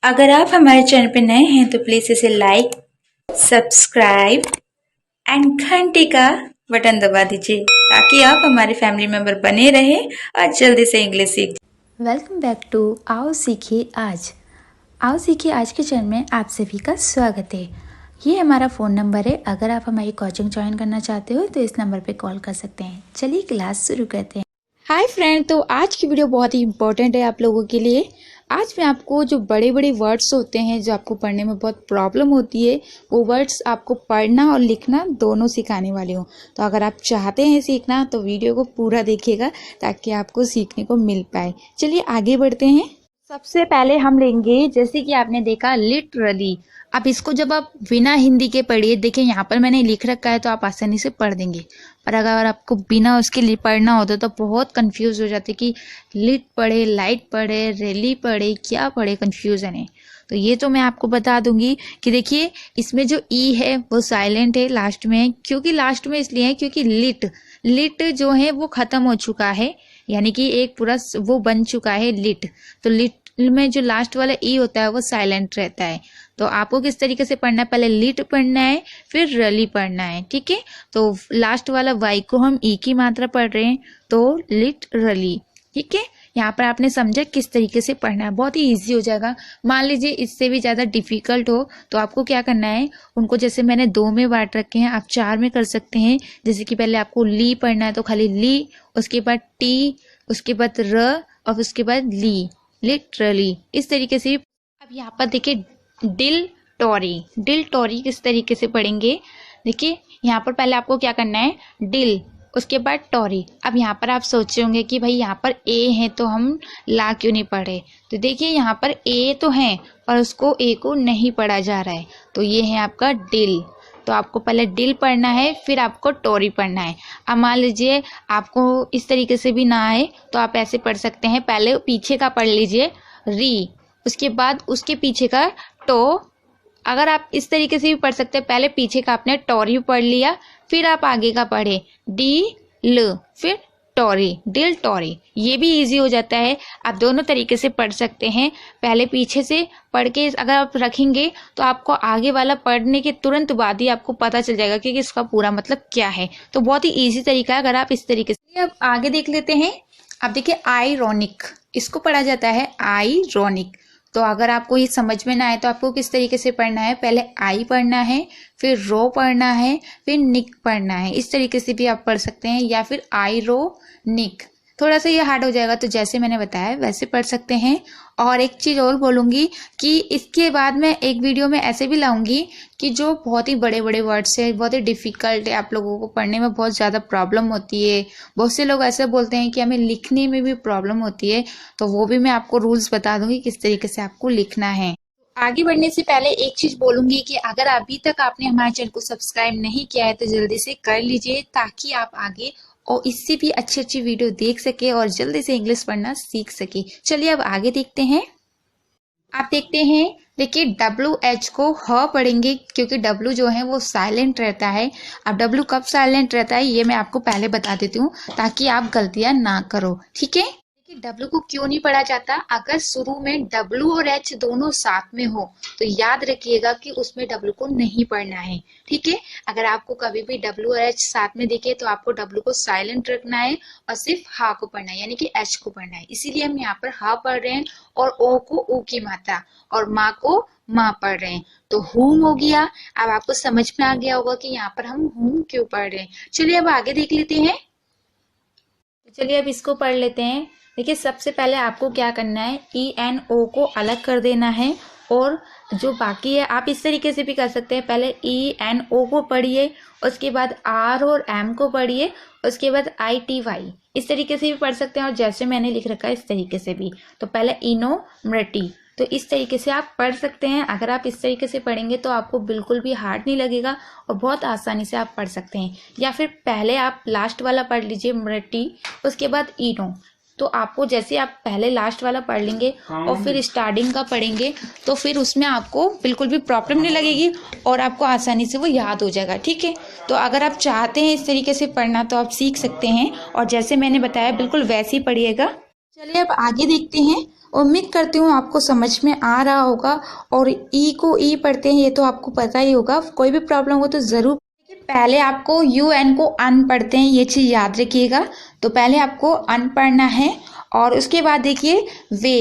अगर आप हमारे चैनल पर नए हैं तो प्लीज़ इसे लाइक, सब्सक्राइब एंड घंटी का बटन दबा दीजिए ताकि आप हमारे फैमिली मेंबर बने रहें और जल्दी से इंग्लिश सीख। वेलकम बैक टू आओ सीखिए आज। आओ सीखिए आज के चैनल में आप सभी का स्वागत है। ये हमारा फ़ोन नंबर है। अगर आप हमारी कोचिंग ज्वाइन करना चाहते हो तो इस नंबर पे कॉल कर सकते हैं। चलिए क्लास शुरू करते हैं। हाय फ्रेंड, तो आज की वीडियो बहुत ही इंपॉर्टेंट है आप लोगों के लिए। आज मैं आपको जो बड़े बड़े वर्ड्स होते हैं जो आपको पढ़ने में बहुत प्रॉब्लम होती है, वो वर्ड्स आपको पढ़ना और लिखना दोनों सिखाने वाली हूँ। तो अगर आप चाहते हैं सीखना तो वीडियो को पूरा देखिएगा ताकि आपको सीखने को मिल पाए। चलिए आगे बढ़ते हैं। सबसे पहले हम लेंगे, जैसे कि आपने देखा लिटरली। अब इसको जब आप बिना हिंदी के पढ़िए, देखिए यहाँ पर मैंने लिख रखा है तो आप आसानी से पढ़ देंगे। पर अगर आपको बिना उसके लिए पढ़ना होता तो बहुत कंफ्यूज हो जाते कि लिट पढ़े, लाइट पढ़े, रेली पढ़े, क्या पढ़े, कंफ्यूजन है। तो ये तो मैं आपको बता दूंगी कि देखिए इसमें जो ई है वो साइलेंट है लास्ट में है। क्योंकि लास्ट में इसलिए है क्योंकि लिट जो है वो खत्म हो चुका है, यानी कि एक पूरा वो बन चुका है लिट। तो लिट में जो लास्ट वाला ई होता है वो साइलेंट रहता है। तो आपको किस तरीके से पढ़ना है, पहले लिट पढ़ना है फिर रली पढ़ना है, ठीक है। तो लास्ट वाला वाई को हम ई की मात्रा पढ़ रहे हैं, तो लिट रली, ठीक है। यहाँ पर आपने समझा किस तरीके से पढ़ना है, बहुत ही इजी हो जाएगा। मान लीजिए इससे भी ज्यादा डिफिकल्ट हो तो आपको क्या करना है, उनको जैसे मैंने 2 में बांट रखे हैं आप 4 में कर सकते हैं। जैसे कि पहले आपको ली पढ़ना है तो खाली ली, उसके बाद टी, उसके बाद र और उसके बाद ली, लिटरली। इस तरीके से अब यहाँ पर देखिए डिल टोरी किस तरीके से पढ़ेंगे। देखिए यहाँ पर पहले आपको क्या करना है, डिल, उसके बाद टोरी। अब यहाँ पर आप सोचे होंगे कि भाई यहाँ पर ए है तो हम ला क्यों नहीं पढ़े। तो देखिए यहाँ पर ए तो है पर उसको ए को नहीं पढ़ा जा रहा है, तो ये है आपका डिल। तो आपको पहले डिल पढ़ना है फिर आपको टोरी पढ़ना है। अब मान लीजिए आपको इस तरीके से भी ना आए तो आप ऐसे पढ़ सकते हैं, पहले पीछे का पढ़ लीजिए री, उसके बाद उसके पीछे का टो। अगर आप इस तरीके से भी पढ़ सकते हैं, पहले पीछे का आपने टोरी पढ़ लिया फिर आप आगे का पढ़े डी ल फिर टोरी, डिल टोरी। ये भी इजी हो जाता है। आप दोनों तरीके से पढ़ सकते हैं। पहले पीछे से पढ़ के अगर आप रखेंगे तो आपको आगे वाला पढ़ने के तुरंत बाद ही आपको पता चल जाएगा कि इसका पूरा मतलब क्या है। तो बहुत ही इजी तरीका है अगर आप इस तरीके से। अब आगे देख लेते हैं। अब देखिए आयरॉनिक, इसको पढ़ा जाता है आयरॉनिक। तो अगर आपको ये समझ में ना आए तो आपको किस तरीके से पढ़ना है, पहले आई पढ़ना है फिर रो पढ़ना है फिर निक पढ़ना है। इस तरीके से भी आप पढ़ सकते हैं, या फिर आई रो निक। थोड़ा सा ये हार्ड हो जाएगा तो जैसे मैंने बताया वैसे पढ़ सकते हैं। और एक चीज़ और बोलूँगी कि इसके बाद मैं एक वीडियो में ऐसे भी लाऊंगी कि जो बहुत ही बड़े बड़े वर्ड्स है, बहुत ही डिफिकल्ट है, आप लोगों को पढ़ने में बहुत ज़्यादा प्रॉब्लम होती है। बहुत से लोग ऐसे बोलते हैं कि हमें लिखने में भी प्रॉब्लम होती है, तो वो भी मैं आपको रूल्स बता दूंगी किस तरीके से आपको लिखना है। आगे बढ़ने से पहले एक चीज बोलूंगी कि अगर अभी तक आपने हमारे चैनल को सब्सक्राइब नहीं किया है तो जल्दी से कर लीजिए ताकि आप आगे और इससे भी अच्छी अच्छी वीडियो देख सके और जल्दी से इंग्लिश पढ़ना सीख सके। चलिए अब आगे देखते हैं। आप देखते हैं, देखिए WH को ह पढ़ेंगे क्योंकि W जो है वो साइलेंट रहता है। अब W कब साइलेंट रहता है ये मैं आपको पहले बता देती हूँ ताकि आप गलतियां ना करो, ठीक है। W को क्यों नहीं पढ़ा जाता, अगर शुरू में W और H दोनों साथ में हो तो याद रखिएगा कि उसमें W को नहीं पढ़ना है, ठीक है। अगर आपको कभी भी W और H साथ में दिखे तो आपको W को साइलेंट रखना है और सिर्फ हा को पढ़ना है, यानी कि H को पढ़ना है। इसीलिए हम यहाँ पर हा पढ़ रहे हैं और ओ को ऊ की मात्रा और माँ को माँ पढ़ रहे हैं। तो हुम हो गया। अब आपको समझ में आ गया होगा कि यहाँ पर हम हुम क्यों पढ़ रहे हैं। चलिए अब आगे देख लेते हैं। चलिए अब इसको पढ़ लेते हैं। देखिए सबसे पहले आपको क्या करना है, ENO को अलग कर देना है और जो बाकी है आप इस तरीके से भी कर सकते हैं। पहले ENO को पढ़िए, उसके बाद R और M को पढ़िए, उसके बाद ITY, इस तरीके से भी पढ़ सकते हैं। और जैसे मैंने लिख रखा है इस तरीके से भी, तो पहले इनो मृटी, तो इस तरीके से आप पढ़ सकते हैं। अगर आप इस तरीके से पढ़ेंगे तो आपको बिल्कुल भी हार्ड नहीं लगेगा और बहुत आसानी से आप पढ़ सकते हैं। या फिर पहले आप लास्ट वाला पढ़ लीजिए मृटी, उसके बाद इनो। तो आपको जैसे आप पहले लास्ट वाला पढ़ लेंगे और फिर स्टार्टिंग का पढ़ेंगे तो फिर उसमें आपको बिल्कुल भी प्रॉब्लम नहीं लगेगी और आपको आसानी से वो याद हो जाएगा, ठीक है। तो अगर आप चाहते हैं इस तरीके से पढ़ना तो आप सीख सकते हैं और जैसे मैंने बताया बिल्कुल वैसे ही पढ़िएगा। चलिए अब आगे देखते हैं। उम्मीद करती हूँ आपको समझ में आ रहा होगा। और ई को ई पढ़ते हैं ये तो आपको पता ही होगा, कोई भी प्रॉब्लम हो तो ज़रूर। पहले आपको यू एन को अन पढ़ते हैं, ये चीज़ याद रखिएगा। तो पहले आपको अन पढ़ना है और उसके बाद देखिए वे।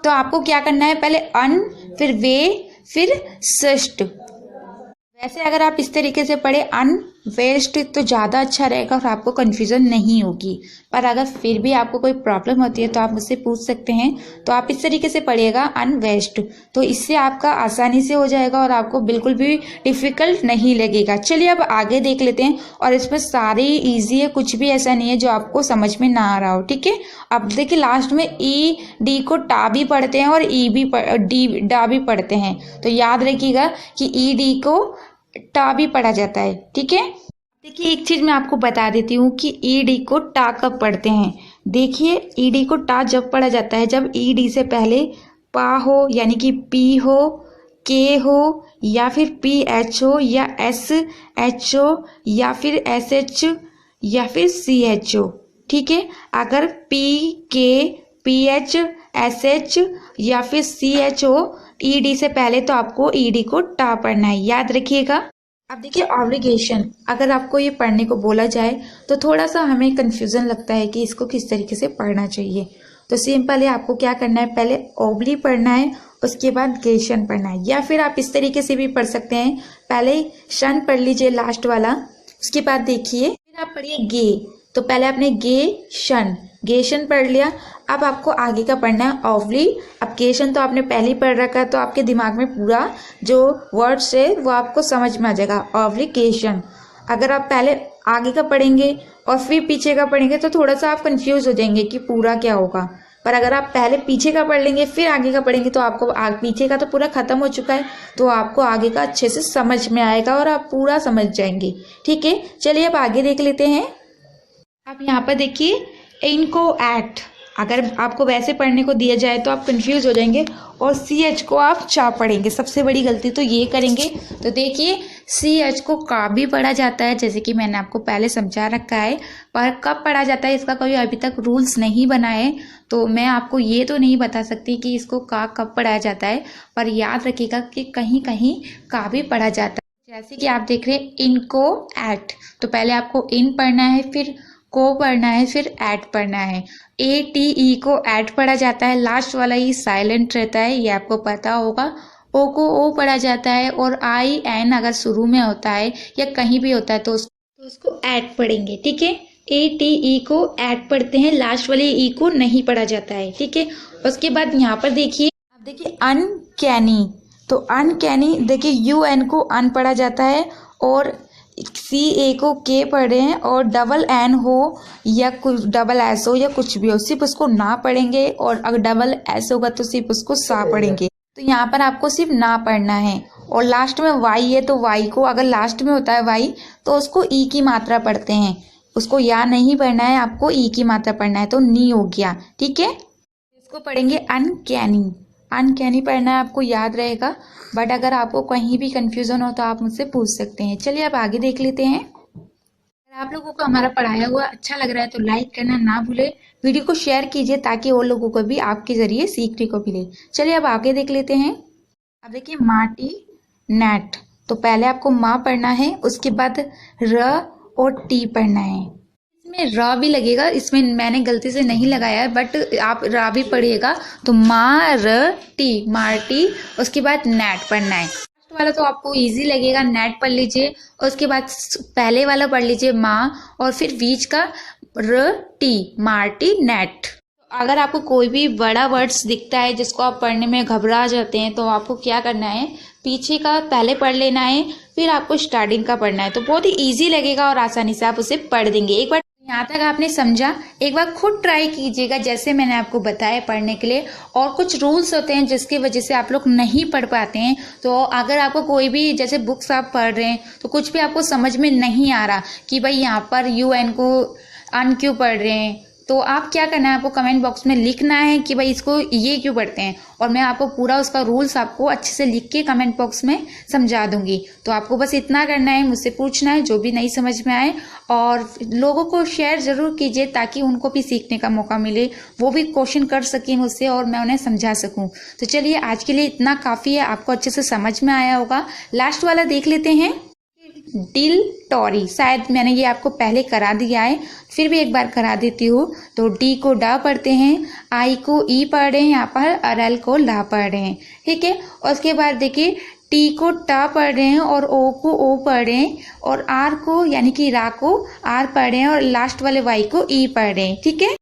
तो आपको क्या करना है, पहले अन फिर वे फिर सृष्ट। वैसे अगर आप इस तरीके से पढ़े अन वेस्ट तो ज़्यादा अच्छा रहेगा और आपको कन्फ्यूज़न नहीं होगी। पर अगर फिर भी आपको कोई प्रॉब्लम होती है तो आप मुझसे पूछ सकते हैं। तो आप इस तरीके से पढ़िएगा अन वेस्ट, तो इससे आपका आसानी से हो जाएगा और आपको बिल्कुल भी डिफ़िकल्ट नहीं लगेगा। चलिए अब आगे देख लेते हैं। और इसमें सारे ईजी है, कुछ भी ऐसा नहीं है जो आपको समझ में ना आ रहा हो, ठीक है। अब देखिए लास्ट में ई डी को टा भी पढ़ते हैं और ई भी डी डा भी पढ़ते हैं। तो याद रखिएगा कि ई डी को टा भी पढ़ा जाता है, ठीक है। देखिए एक चीज मैं आपको बता देती हूँ कि ई डी को टा कब पढ़ते हैं। देखिए ई डी को टा जब पढ़ा जाता है जब ई डी से पहले पा हो, यानी कि पी हो, के हो, या फिर पी एच हो, या एस एच हो, या फिर एस एच, या फिर सी एच हो, ठीक है। अगर पी के पी एच एस एच या फिर सी एच हो ई डी से पहले तो आपको ई डी को टा पढ़ना है, याद रखिएगा। अब देखिए ऑब्लिगेशन, अगर आपको ये पढ़ने को बोला जाए तो थोड़ा सा हमें कंफ्यूजन लगता है कि इसको किस तरीके से पढ़ना चाहिए। तो सिंपल है, आपको क्या करना है, पहले ओबली पढ़ना है उसके बाद गेशन पढ़ना है, या फिर आप इस तरीके से भी पढ़ सकते हैं। पहले शन पढ़ लीजिए लास्ट वाला, उसके बाद देखिए फिर आप पढ़िए गे। तो पहले आपने गेशन पढ़ लिया। अब आपको आगे का पढ़ना है ओवली। अब गेशन तो आपने पहले ही पढ़ रखा है तो आपके दिमाग में पूरा जो वर्ड्स है वो आपको समझ में आ जाएगा, ऑब्लिगेशन। अगर आप पहले आगे का पढ़ेंगे और फिर पीछे का पढ़ेंगे तो थोड़ा सा आप कंफ्यूज हो जाएंगे कि पूरा क्या होगा। पर अगर आप पहले पीछे का पढ़ लेंगे फिर आगे का पढ़ेंगे तो आपको पीछे का तो पूरा खत्म हो चुका है, तो आपको आगे का अच्छे से समझ में आएगा और आप पूरा समझ जाएंगे, ठीक है। चलिए अब आगे देख लेते हैं। अब यहाँ पर देखिए इनको एट, अगर आपको वैसे पढ़ने को दिया जाए तो आप कंफ्यूज हो जाएंगे और सी एच को आप चा पढ़ेंगे, सबसे बड़ी गलती तो ये करेंगे। तो देखिए सी एच को का भी पढ़ा जाता है, जैसे कि मैंने आपको पहले समझा रखा है। पर कब पढ़ा जाता है इसका कोई अभी तक रूल्स नहीं बना है, तो मैं आपको ये तो नहीं बता सकती कि इसको का कब पढ़ाया जाता है। पर याद रखिएगा कि कहीं कहीं का भी पढ़ा जाता है। जैसे कि आप देख रहे हैं इनको एट, तो पहले आपको इन पढ़ना है, फिर को पढ़ना है, फिर एट पढ़ना है। ए टी ई को एट पढ़ा जाता है, लास्ट वाला ही साइलेंट रहता है, ये आपको पता होगा। ओ को ओ पढ़ा जाता है और आई एन अगर शुरू में होता है या कहीं भी होता है तो उसको एट पढ़ेंगे, ठीक है। ए टी ई को एट पढ़ते हैं, लास्ट वाले ई को नहीं पढ़ा जाता है, ठीक है। उसके बाद यहाँ पर देखिए, अब देखिए अनकैनी, तो अनकैनी देखिए यू एन को अन पढ़ा जाता है और सी ए को के पढ़े हैं, और डबल एन हो या कुछ डबल एस हो या कुछ भी हो सिर्फ उसको ना पढ़ेंगे, और अगर डबल एस होगा तो सिर्फ उसको सा पढ़ेंगे। तो यहाँ पर आपको सिर्फ ना पढ़ना है। और लास्ट में वाई है तो वाई को अगर लास्ट में होता है वाई तो उसको ई की मात्रा पढ़ते हैं, उसको या नहीं पढ़ना है, आपको ई की मात्रा पढ़ना है, तो नी हो गया, ठीक है। इसको पढ़ेंगे अनकैनी, अनकैनी पढ़ना है, आपको याद रहेगा। बट अगर आपको कहीं भी कंफ्यूजन हो तो आप मुझसे पूछ सकते हैं। चलिए अब आगे देख लेते हैं। अगर आप लोगों को हमारा पढ़ाया हुआ अच्छा लग रहा है तो लाइक करना ना भूले, वीडियो को शेयर कीजिए ताकि और लोगों को भी आपके जरिए सीखने को मिले। चलिए अब आगे देख लेते हैं। अब देखिए माटी नेट, तो पहले आपको माँ पढ़ना है, उसके बाद र और टी पढ़ना है। इसमें र भी लगेगा, इसमें मैंने गलती से नहीं लगाया है बट आप रा भी पढ़िएगा। तो माँ र टी, मार्टी, उसके बाद नेट पढ़ना है। फर्स्ट वाला तो आपको इजी लगेगा, नेट पढ़ लीजिए। उसके बाद पहले वाला पढ़ लीजिए माँ, और फिर बीच का र टी, मार्टी नेट। अगर आपको कोई भी बड़ा वर्ड्स दिखता है जिसको आप पढ़ने में घबरा जाते हैं तो आपको क्या करना है, पीछे का पहले पढ़ लेना है, फिर आपको स्टार्टिंग का पढ़ना है, तो बहुत ही इजी लगेगा और आसानी से आप उसे पढ़ देंगे। एक बार यहाँ तक आपने समझा, एक बार खुद ट्राई कीजिएगा जैसे मैंने आपको बताया पढ़ने के लिए। और कुछ रूल्स होते हैं जिसकी वजह से आप लोग नहीं पढ़ पाते हैं। तो अगर आपको कोई भी जैसे बुक्स आप पढ़ रहे हैं तो कुछ भी आपको समझ में नहीं आ रहा कि भाई यहाँ पर यू एन को अन क्यों पढ़ रहे हैं, तो आप क्या करना है, आपको कमेंट बॉक्स में लिखना है कि भाई इसको ये क्यों पढ़ते हैं, और मैं आपको पूरा उसका रूल्स आपको अच्छे से लिख के कमेंट बॉक्स में समझा दूंगी। तो आपको बस इतना करना है, मुझसे पूछना है जो भी नहीं समझ में आए, और लोगों को शेयर ज़रूर कीजिए ताकि उनको भी सीखने का मौका मिले, वो भी क्वेश्चन कर सकें मुझसे और मैं उन्हें समझा सकूं। तो चलिए आज के लिए इतना काफ़ी है, आपको अच्छे से समझ में आया होगा। लास्ट वाला देख लेते हैं, डिल टॉरी। शायद मैंने ये आपको पहले करा दिया है, फिर भी एक बार करा देती हूँ। तो डी को डा पढ़ते हैं, आई को ई पढ़ रहे हैं यहाँ पर, और एल को ला पढ़ रहे हैं, ठीक है। और उसके बाद देखिए टी को टा पढ़ रहे हैं और ओ को ओ पढ़ रहे हैं, और आर को यानी कि रा को आर पढ़ रहे हैं, और लास्ट वाले वाई को ई पढ़ रहे हैं, ठीक है।